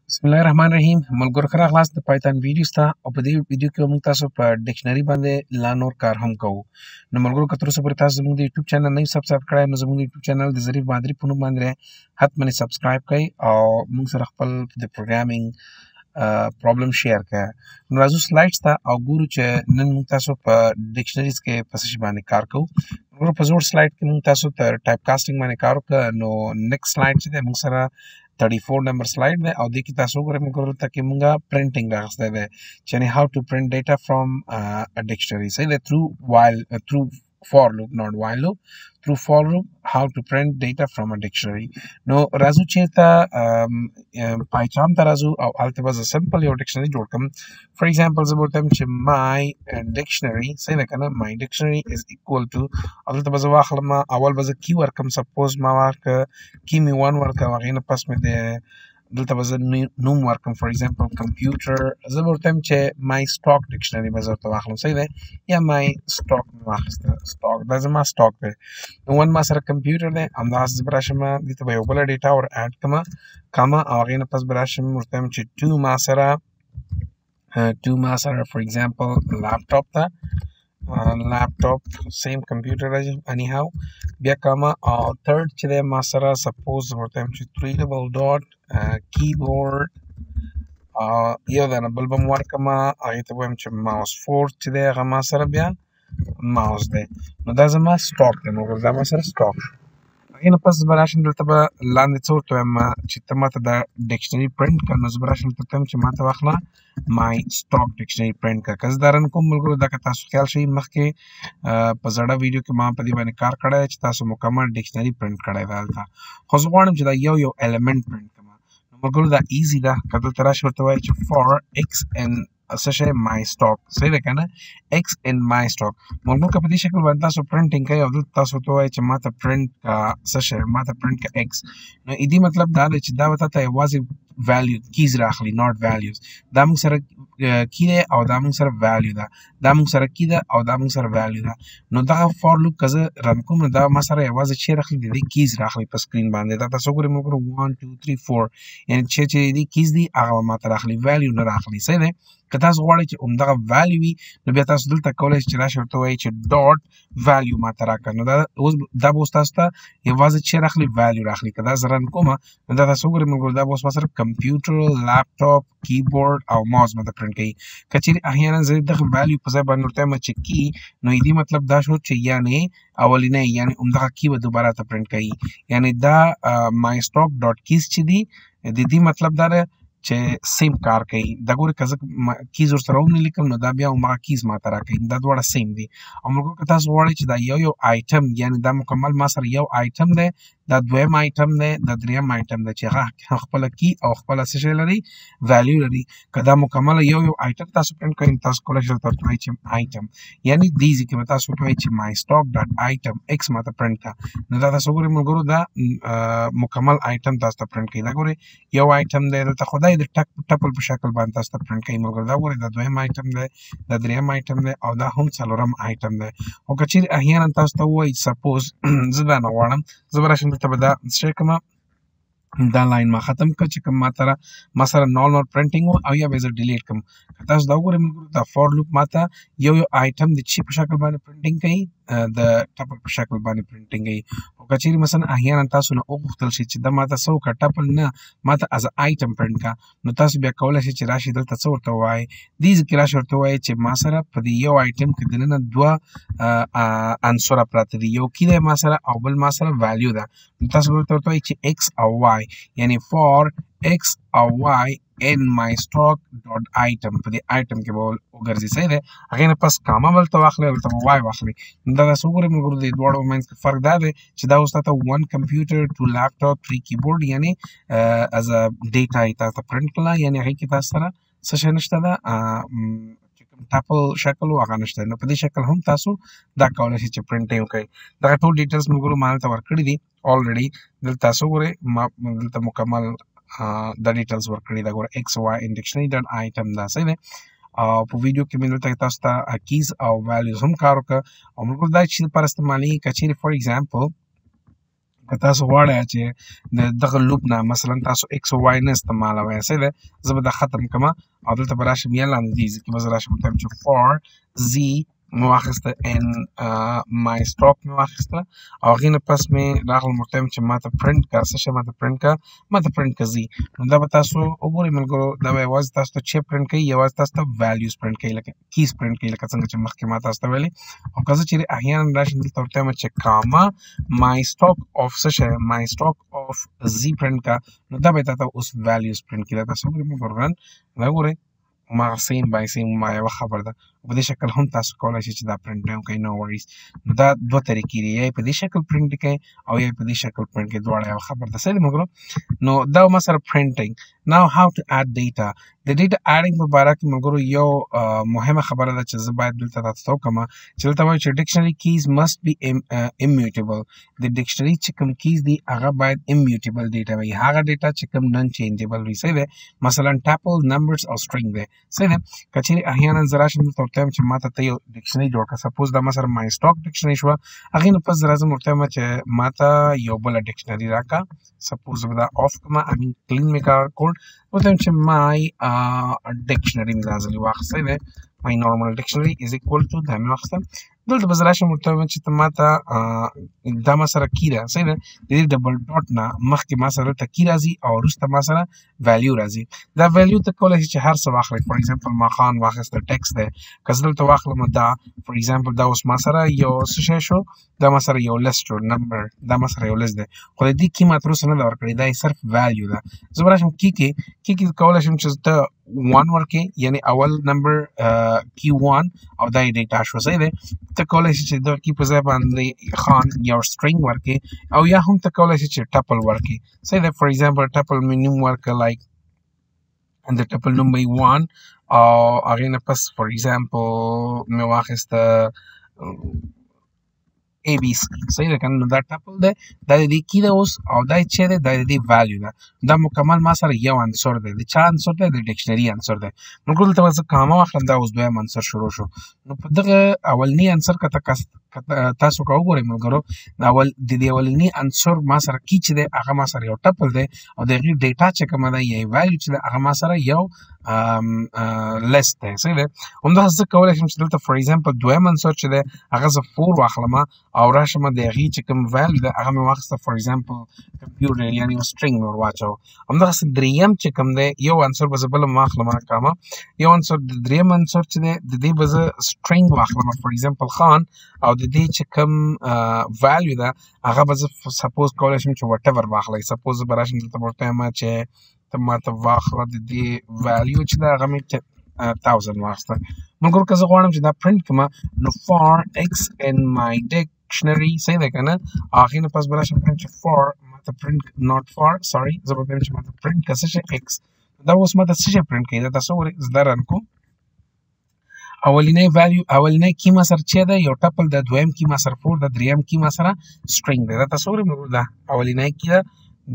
बिस्मिल्लाहिर्रहमानिर्रहीम मलगुर खरा خلاص د پایتون ویډیوز ته او په دې ویډیو کې موږ تاسو په ډکشنری باندې لا نور کار هم کوو نو ملګرو که تر اوسه پورې تاسو زموږ د یوټیوب چینل نه سبسکرایب کړئ نو زموږ د یوټیوب چینل د ظریف بهادری په نوم باندې حتما سبسکرایب کړئ او موږ سره خپل د پروګرامینګ پرابلم شیر کړئ نو راځو سلایډز ته او ګورو چې نن موږ تاسو په ډکشنریز کې په څه شي باندې کار کوو ملګرو په زوړ سلایډ کې موږ تاسو ته ټایپ کاسټینګ باندې کار وکړ نو نیکسټ سلایډ چې دی موږ سره 34 نمبر سلاइड में और देखिए तासो करे मगर ताकि मुंगा प्रिंटिंग रास्ते दे यानी how to print data from a dictionary say that through for loop not while loop through for loop how to print data from a dictionary no razu cheta python tarazu au altabas a simple your dictionary jodkam for example about them my dictionary say like my dictionary is equal to altabas واخلما اول بز کی ورکم suppose ما ورک کی می 1 ورکم غینه پس مې د دلته بز نوم ورکم for example computer زبر تم چې my stock dictionary بزر ته واخلم صحیح ده یا my stock واخسته stock دا زما stock ده نو ون ما سره computer ده انداز براشم دته به یو بل ډیټا اور اډ کما او غینه پس براشم ورتم چې to ما سره for example laptop ده laptop same computer anyhow بیا کما او third چې ده ما سره suppose ورته چې 3 double dot keyboard یو دا بل بم ورکما هغه ته وایم چې mouse 4 چې ده هغه ما سره بیا mouse ده نو دا زما stock ده نو دا ما سره stock هغه پس براشم دلته به لاندې څور ته ما چې ته ماته دا ډکشنری پرینټ کړه نو براشم ته تم چې ماته واخله my stock dictionary print کا کس دارن کوم ملګرو دا که تاسو خیال شي مخکې په زړه ویډیو کې ما په دې باندې کار کړی چې تاسو مکمل ډکشنری پرینټ کړی دالته خو زه غواړم چې دا یو element پرینټ کړم نو ملګرو دا ایزی ده کله تر راشي ورته وایي چې for x in څه my stock صحیح ده کنه x in my stock مونږ په دې شکل باندې تاسو پرینټینګ کوي او تاسو ته وایي چې ماته پرینټ کا ماته پرینټ کا x نو دې مطلب دا دی چې دا وته ته یوازې value keys راخلي not values دا موږ سره کی ده او دا موږ سره value ده دا موږ سره کی ده او دا موږ سره value ده نو دا for loop کزه رن کوم دا ما سره یوازې چې راخلي د keys راخلي په سکرین باندې دا تاسو ګورئ موږ 1 2 3 4 یعنی چې دې keys دي هغه ما ته راخلي value نه راخلي صحیح ده که تاسو غواړئ چې همدغه value وي نو بیا تاسو دلته کولی شئ چې راشئ ورته ووایئ چې dot value ما ته راکړه نو دا به اوس تاسو ته یوازې چې راخلي value راخلي که دا زه رن کومه نو دا تاسو وګورئ ملګرو دا به اوس ما سره کمپیوټر لاپټاپ کیبورډ او ماوس ماته پرنټ کوي که چیرې احیانا زه دغه value په ځای باندې ورته وایم چې کی نو دې مطلب دا شو چې یعنې اولینی یعنې همدغه کی به دوباره ته پرنټ کوي یعنې دا my stock dot keys چې دي د دې مطلب دا دی چې سیم کار کوي دا ګوره که زه کیز ورسره هم نه لیکم نو دا بیا هماغه کیز ماته راکوي دا دواړه سیم دي او ملګرو که تاسو غواړئ چې دا یو آیټم یعنې دا مکمل ما سره یو آیټم دی دا دویم آیټم دی دا دریم آیټم دی چې هغه خپله کی او خپله څه شی لري ویلیو لري که دا مکمل یو آیټم تاسو پرنټ کوئ تاسو کولی شئ ورته ووایئ چې آیټم یعنې دې ځای کې به تاسو ورته ووایئ چې my stock dot item x ماته پرنټ کړه نو دا تاسو ګورئ ملګرو دا مکمل آیټم تاسو ته پرنټ کوي دا ګورئ یو آیټم دی دلته خدای د ټپل په شکل باندې تاسو ته پرنټ کوي ملګرو دا ګورئ دا دویم آیټم دی دا دریم آیټم دی او دا هم څلورم آیټم دی او که چیرې احیانا تاسو ته ووایي سپوز زه دا نه غواړم زه به راشم دلته به دا څه کومه دا لاین ما ختم کړ چې کوم ما سره نورمال پرنټینګ او یا به زه ډیلیټ کړم که تاسو دا وګورئ ملګرو دا فور لوپ ماته یو آیټم د چې په شکل باندې پرنټینګ کوي د ټپل په شکل باندې پرنټینګ کوي او که چیرې مثلا احیانا تاسو نه وغوښتل شي چې دا ماته څه وکړه ټپل نه ماته از آیټم پرنټ کا نو تاسو بیا کولی شئ چې راشئ دلته څه ورته ووایئ دې ځای کې راشئ ورته ووایئ چې ما سره په دې یو آیټم کې دننه دوه عنصره پراته دي یو کی دی ما سره او بل ما سره ویلیو ده نو تاسو ورته ووایئ چې x او y یعنی for x او y in my stock dot item په دې آیټم کې به وګرځي صحیح دی هغې نه پس کاما به هلته واخلئ هلته به وای واخلئ نو دا تاسو وګورئ ملګرو د دواړو منځ کې فرق دا دی چې دا اوس تاته 1 کمپیوټر 2 لاپټاپ 3 کیبورډ یعنې از ا ډیټا یې تاسو ته پرنټ کړله یعنې هغې کې تاسو سره څه شی نشته ده ټاپل شکل و هغه نشته نو په دې شکل هم تاسو دا کولی شئ چې پرنټ یې وکړئ دغه ټول ډیټیلز ملګرو ما هلته ورکړي دي الریډي دلته تاسو وګورئ ما دلته مکمل دا ډیټیلز ورکړي دا ګوره x y in dictionary dot item دا صحیح دی او په ویډیو کې مې دلته تاسو ته کیز او ویلیوز هم کار وکړه او ملګرو دا چې لپاره استعمالېږي که چیرې فار ایگزامپل که تاسو غواړئ چې د دغه لوپ نه مثلا تاسو x او y نه استعمالوئ څه دی زه به دا ختم کړم او دلته به راشم یا لاندې دې ځای کې به زه راشم ورته چې for z مې واخیسته ان my stop مې واخیسته او هغې نه پس مې راغلم ورته چې ماته پرنټ کا څه شی ماته پرنټ کا z نو دا به تاسو وګورئ ملګرو دا به یوازې تاسو ته چې پرنټ کوي یوازې تاسو ته values پرنټ کوي لکه کیز پرنټ کوي لکه څنګه چې مخکې ما تاسو ته ویلې او که زه چیرې احیانا راشم دلته ورته وایم چې کاما my stop of څه شی my stop of z پرنټ کا نو دا به تاسو اوس values پرنټ کوي دا تاسو وګورئ ملګرو دا وګورئ ما سیم بای سیم ما یو خبر ده په دې شکل هم تاسو کولای شئ چې دا پرنټ کوئ نو وریز نو دا دوه طریقې دي یا په دې شکل پرنټ کوئ او یا په دې شکل پرنټ کوئ دواړه یو خبر ده صحیح مګرو نو دا ما سره پرنټینګ now how to add data د ډیټا اډینګ په باره کې مګرو یو مهمه خبره ده چې زه باید دلته تاسو ته وکړم چې دلته وایي چې ډکشنري کیز must be immutable د ډکشنري چې کوم کیز دي هغه باید immutable ډیټا وي هغه ډیټا چې کوم نن چینجبل وي صحیح ده مثلا ټاپل نمبرز او سټرینګ ده صحیح ده کچېرې احیانا زه راشم دلته ورته وایم چې ماته ته یو ډکشنري جوړ کړه سپوز دا مثلا مای سټاک ډکشنري شوه هغې نه پس زه راځم ورته وایم چې ماته یو بله ډکشنري راکړه سپوز به دا آف کړم کلین مې کړ ورته وایم چې مای ډکشنري مې دا ځلې واخیستی دی my normal dictionary is equal to دا مې واخیسته دلته به زه راشم ورته وایم چې ته ما ته دا ما سره کی ده صحیح ده د دې ډبل ډاټ نه مخکې ما سره دلته کی راځي او وروسته ما سره ویلیو راځي دا ویلیو ته کولی شي چې هر څه واخلئ فار ایگزامپل ما خان واخیسته ټیکس دی که زه دلته واخلم دا فار ایگزامپل دا اوس ما سره یو څه شی شو دا ما سره یو لیست شو نمبر دا ما سره یو لیست دی خو د دې کی ما تر اوسه نه ده ورکړې دا یې صرف ویلیو ده زه به راشم کی کې کولی شم چې ته 1 ورکې یعنی اول نمبر کی 1 او دا یې ډیټا شو صحیح دی ته کولی شي چې د کی په ځای باندې خان یو سټرینګ ورکې او یا هم ته کولی شي چې ټپل ورکې صحیح دی فار ایگزامپل ټپل مې نوم ورکړه لایک د ټپل نوم به یې 1 او هغې نه پس فار ایگزامپل مې واخیسته ABC صحیح ده کنه نو دا ټپل ده دا د دې کی ده اوس او دا چې ده دا د دې ویلیو ده دا مکمل ما سره یو انسر ده د چا انسر ده د ډکشنري انسر ده نو ګل ته زه کاما واخلم دا اوس دویم انسر شروع شو نو په دغه اولنی انسر کته تاسو کا وګورئ ملګرو دا اول د دې اولنی انسر ما سره کی چې ده هغه ما سره یو ټپل ده او د غیر ډیټا چې کومه ده یا ویلیو چې ده هغه ما سره یو لیست ده صحیح ده همدا زه کولی شم چې دلته فار ایگزامپل دویم انسر چې ده هغه زه 4 واخلم او راشم د هغې چې کوم ویلیو ده هغه مې واخیسته فار ایگزامپل کمپیوټر یعنې یو سټرینګ مې ور واچوه همدغسې دریم چې کوم دی یو عنصر به زه بل هم واخلم کامه یو عنصر د دریم عنصر چې دی د دې به زه سټرینګ واخلم فار ایگزامپل خان او د دې چې کوم ویلیو ده هغه به زه سپوز کولی شم چې وټ ایور واخلی سپوز زه به راشم دلته به ورته وایم چې ته ماته واخله د دې ویلیو چې ده هغه مې 1000 واخیسته ملګرو که زه غواړم چې دا پرنټ کړم نو for x in my dictionary صحیح ده که نه هغې نه پس به راشم چې for ماته پرنټ not for sorry زه به وایم چې ماته پرنټ که څه شی x دا اوس ماته څه شی پرنټ کوي دا تاسو وګورئ زه دا رن کوم اولنی ویلیو اولنی کی ما سره چې ده یو ټپل ده دویم کی ما سره 4 ده دریم کی ما سره سټرینګ ده دا تاسو وګورئ دا اولنی کی ده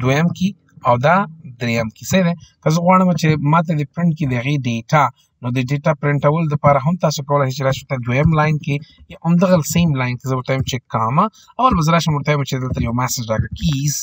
دویم کی او دا دریم کی صحیح ده که زه غواړم چې ماته د پرنټ کې د هغې ډیټا نو د ډیټا پرنټول دپاره هم تاسو کولی شئ چې راشئ ته دویم لاین کې یا همدغه سیم لاین کې زه ورته وایم چې کاما اول به زه راشم ورته وایم چې دلته یو میسج راکړه کیز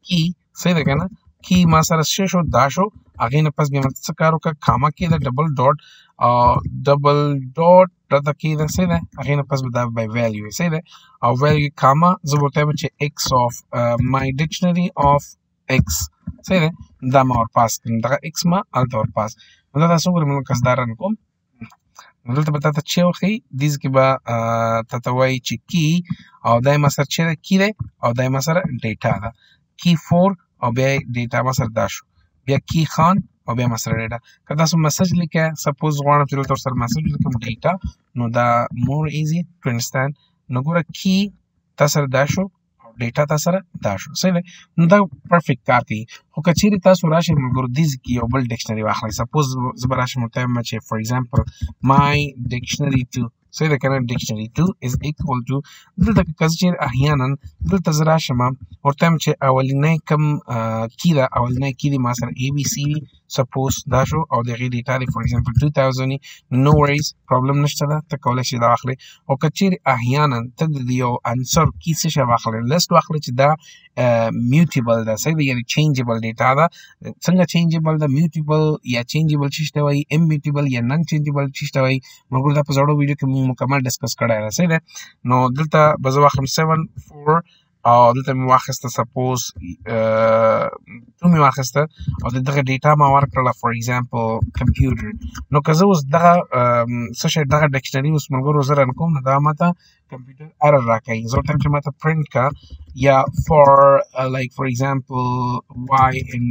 کی صحیح ده که نه کی ما سره څه شو دا شو هغې نه پس بیا ماته څه کار وکړه کاما کې ده ډبل ډاټ راته کېده صحیح ده هغې نه پس به دا به ویلیو وي صحیح ده او ویلیو کاما زه به ورته وایم چې ایکس آف مای ډکشنري آف ایکس صحیح ده دا ما ورپاس کړم دغه ایکس ما هلته ورپاس نو دا تاسو وګورئ ملګرو که زه دا رن کوم نو دلته به تاته چې وښیي دې ځای کې به تاته وایي چې کی او دا یې ما سره چې ده کی دی او دا یې ما سره ډیټا ده کی 4 او بیا یې ډیټا ما سره دا شو بیا کی خان او بیا ما سره ډیټا که تاسو مسج لیکئ سپوز غواړم چې دلته ورسره مسج ولیکم ډیټا نو دا مور ایزي ټو انډرسټینډ نو ګوره کی تا سره دا شو ډیټا تا سره دا شو صحیح دی نو دا پرفیکټ کار کوي خو که چیرې تاسو راشئ ملګرو دې ځای کې یو بل ډکشنري واخلئ سپوز زه به راشم ورته وایم چې فار ایگزامپل مای ډکشنري 2 صحیح ده که نه ډکشنري 2 از ایکوال ټو دلته که زه چیرې احیانا دلته زه راشم ورته وایم چې اولنی کوم کی ده اولنی کی دی ما سره اے بي سی وي سپوز دا شو او دغه ډیټا دی فور ایگزامپل 2000 نو وریز پرابلم نشته ده ته کولای شي دا واخلي او کچیر احیانا ته د یو انسر کی څه شی واخلي لیست واخلي چې دا میوټیبل ده صحیح یعنی چینجبل ډیټا ده څنګه چینجبل ده میوټیبل یا چینجبل چې وایي اميوټیبل یا نن چینجبل چې وایي موږ دا په زړو ویډیو کې موږ مکمل ډیسکس کړی دی صحیح ده نو دلته به زه واخلم 7 4 او دلته مې واخیسته سپوز 2 مې واخیسته او دغه ډیټا ما ورکړله فور ایگزامپل کمپیوټر نو که زه اوس دغه څه شی دغه ډکشنري اوس ملګرو زه رن کوم نو دا ماته کمپیوټر ارر راکوي زه ورته چې ماته پرنټ کا یا فور لایک فور ایگزامپل واي ان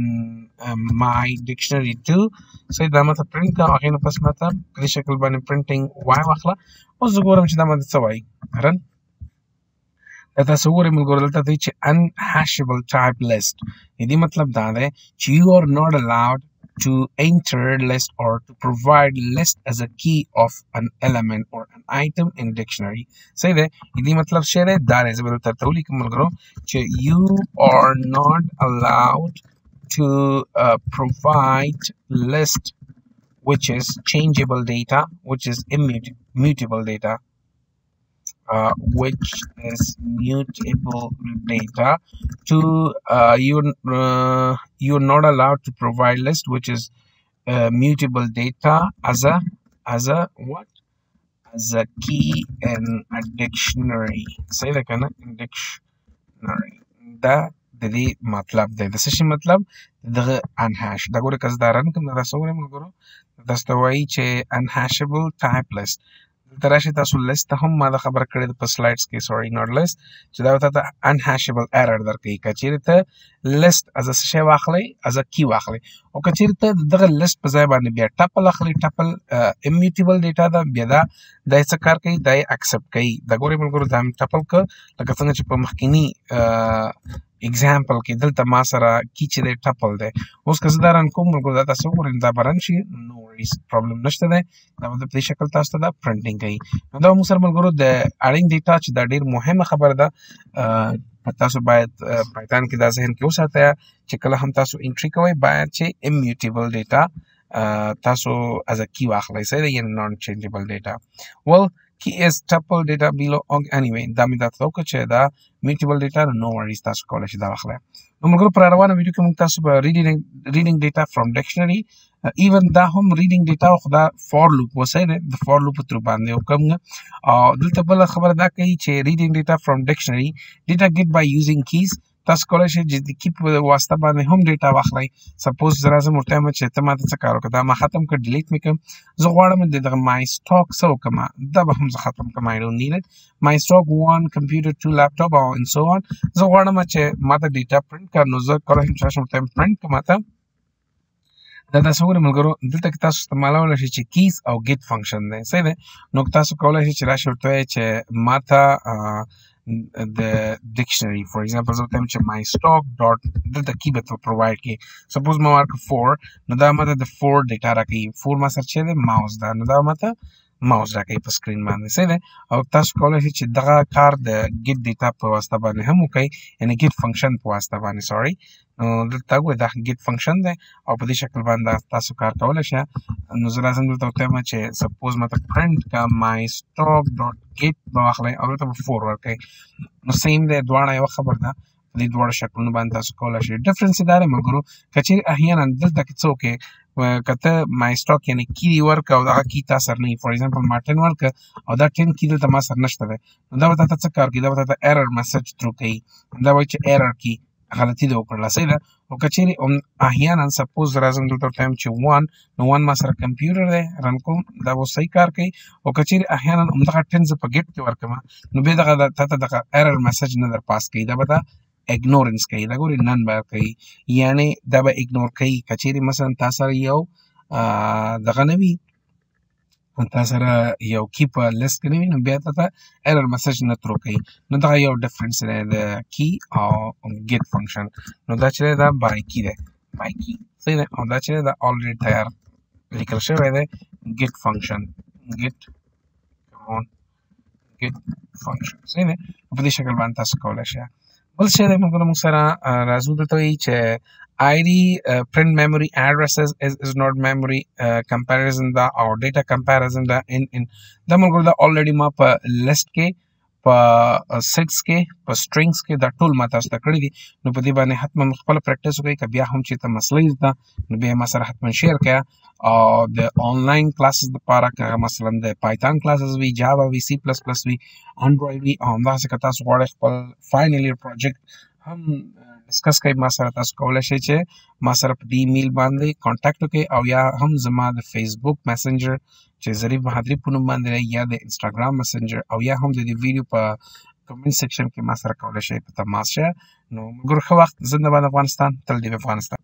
my dictionary 2 so دا ماته پرنټ کا هغې نه پس ماته په دې شکل باندې پرنټینګ واي واخله اوس زه ګورم چې دا ماته څه وایي رن تاسو ګورئ ملګرو دلته دی چې unhashable type list دې مطلب دا دی چې you are not allowed to enter list or to provide list as a key of an element or an item in dictionary صحیح دی دې مطلب څه دی دا دی زه به دلته ورته ولیکم ملګرو چې you are not allowed to provide list which is changeable data which is immutable data which is mutable data to you're not allowed to provide list which is mutable data as a what as a key in a dictionary say that kind of dictionary دا د دې مطلب دی د څه شي مطلب دغه unhash دا ګوره که زه دا رن کړم دا څه وګورئ ملګرو داسې ته وایي چې unhashable type list دلته راشئ تاسو لیست ته هم ما دا خبره کړې ده په سلایډس کې سوري ناټ لیست چې دا ورته unhashable error درکوي که چیرې ته لیست از څه شی واخلئ از کی واخلئ او که چیرې ته دغه لیست په ځای باندې بیا ټپل اخلئ ټپل immutable ډیټا ده بیا دا څه کار کوي دا یې اکسپټ کوي دا ګورئ ملګرو دا مې ټپل کړ لکه څنګه چې په مخکیني اگزامپل کې دلته ما سره کی چې دی ټپل دی اوس که زه دا رن کوم ملګرو دا تاسو وګورئ دا به رن شي نو وریز پرابلم نشته دی دا به په دې شکل تاسو ته دا پرنټینګ کوي نو دا موږ سره ملګرو د اړین ډیټا چې دا ډېر مهمه خبره ده تاسو باید پایتان کې دا ذهن کې وساتئ چې کله هم تاسو انټري کوئ باید چې immutable ډیټا تاسو از کی واخلئ صحیح دی یعنې نان چینجبل ډیټا ول key is tuple data below anyway دا مې دا ته وکړه چې دا mutable data no worries تاسو کولی شئ دا واخلئ نو ملګرو په روانه ویډیو کې موږ تاسو په reading data from dictionary even دا هم reading data خو دا for loop وصحیح دی د for loop تر باندې وکړم او دلته بله خبره دا کوي چې reading data from dictionary data get by using keys تاسو کولی شئ چې د کی په واسطه باندې هم ډیټا واخلئ سپوز زه راځم ورته وایم چې ته ماته څه کار وکړه دا ما ختم کړ ډیلیټ مې کړم زه غواړم د دغه مای سټاک څه وکړم دا به هم زه ختم کړم I don't need it مای سټاک 1 کمپیوټر 2 لپټاپ او ان سو on زه غواړم چې ماته ډیټا پرنټ کړ نو زه کولی شم چې راشم ورته پرنټ کړم ماته دا تاسو وګورئ ملګرو دلته کې تاسو استعمالولی شئ چې کیز او ګیټ فنکشن دی صحیح دی نو تاسو کولی شئ چې راشئ ورته وایئ چې ماته the dictionary for example زه ورته چې my stock dot دلته کی به ته provide کې suppose ما ورکړه 4 نو دا ماته د 4 ډیټا راکوي 4 ما سره چې دی ماوس دا نو دا ماته ماوس راکوي په سکرین باندې صحیح دی او تاسو کولی شئ چې دغه کار د ګیټ ډیټا په واسطه باندې هم وکړئ یعنې ګیټ فنکشن په واسطه باندې سوري نو دلته ګورئ دا ګیټ فنکشن دی او په دې شکل باندې تاسو کار کولی شئ نو زه راځم دلته ورته وایم چې سپوز ماته پرنټ کا my stock dot get به واخلئ او دلته به 4 ورکوئ نو سیم دی دواړه یوه خبر ده په دې دواړو شکلونو باندې تاسو کولی شئ ډفرنس یې دا دی ملګرو که چیرې احیانا دلته کې څه وکړې که ته مای سټاک یعنې کی دې ورکړه او دغه کی تا سره نه وي فور ایگزامپل ما 10 ورکړه او دا 10 کی دلته ما سره نشته دی نو دا به تا ته څه کار کوي دا به تا ته ایرر میسج ترو کوي دا وایي چې ایرر کی غلطي دې وکړله صحیح ده او که چیرې احیانا سپوز راځم دلته ورته وایم چې 1 نو 1 ما سره کمپیوټر دی رن کوم دا به صحیح کار کوي او که چیرې احیانا همدغه 10 زه په ګیټ کې ورکړم نو بیا دغه تا ته دغه ایرر میسج نه در پاس کوي دا به تا اګنورنس کوي دا ګورئ نن به کوي یعنې دا به اګنور کوي که چیرې مثلا تا سره یو دغه نه وي تا سره یو کی په لیست کې نه وي نو بیا تا ته ایرر میسج نه ترو کوي نو دغه یو ډفرنس دی د کی او ګیټ فنکشن نو دا چې دی دا بای کی دی بای کی صحیح دی او دا چې دی دا الریډي تیار لیکل شوی دی ګیټ فنکشن ګیټ ګیټ فنکشن صحیح دی په دې شکل باندې تاسو کولی شئ بل شی دی موږ سره راځو دلته وایي چې ID print memory addresses is not memory comparison دا او data comparison دا in دا موږ دا already ما په list کې په sets کې په strings کې دا ټول ما تاسو ته کړی دي نو په دې باندې حتما خپل پریکټیس وکړئ که بیا هم چې ته مسلې زده نو بیا ما سره حتما شیر کړه او د آنلاین کلاسز لپاره که مثلا د پایتون کلاسز وي جاوا وي سی پلس پلس وي انډراید وي او همداسې که تاسو غواړئ خپل فاینل ایئر پروجیکټ هم ډسکس کوي ما سره تاسو کولی شئ چې ما سره په دې ایمیل باندې کانټیکټ وکړئ او یا هم زما د فیسبوک میسنجر چې ظریف بهادري په نوم باندې دی یا د انسټاګرام میسنجر او یا هم د دې ویډیو په کمنټ سیکشن کې ما سره کولی شئ په تماس شه نو ملګرو ښه وخت زنده باد افغانستان تل دې وي افغانستان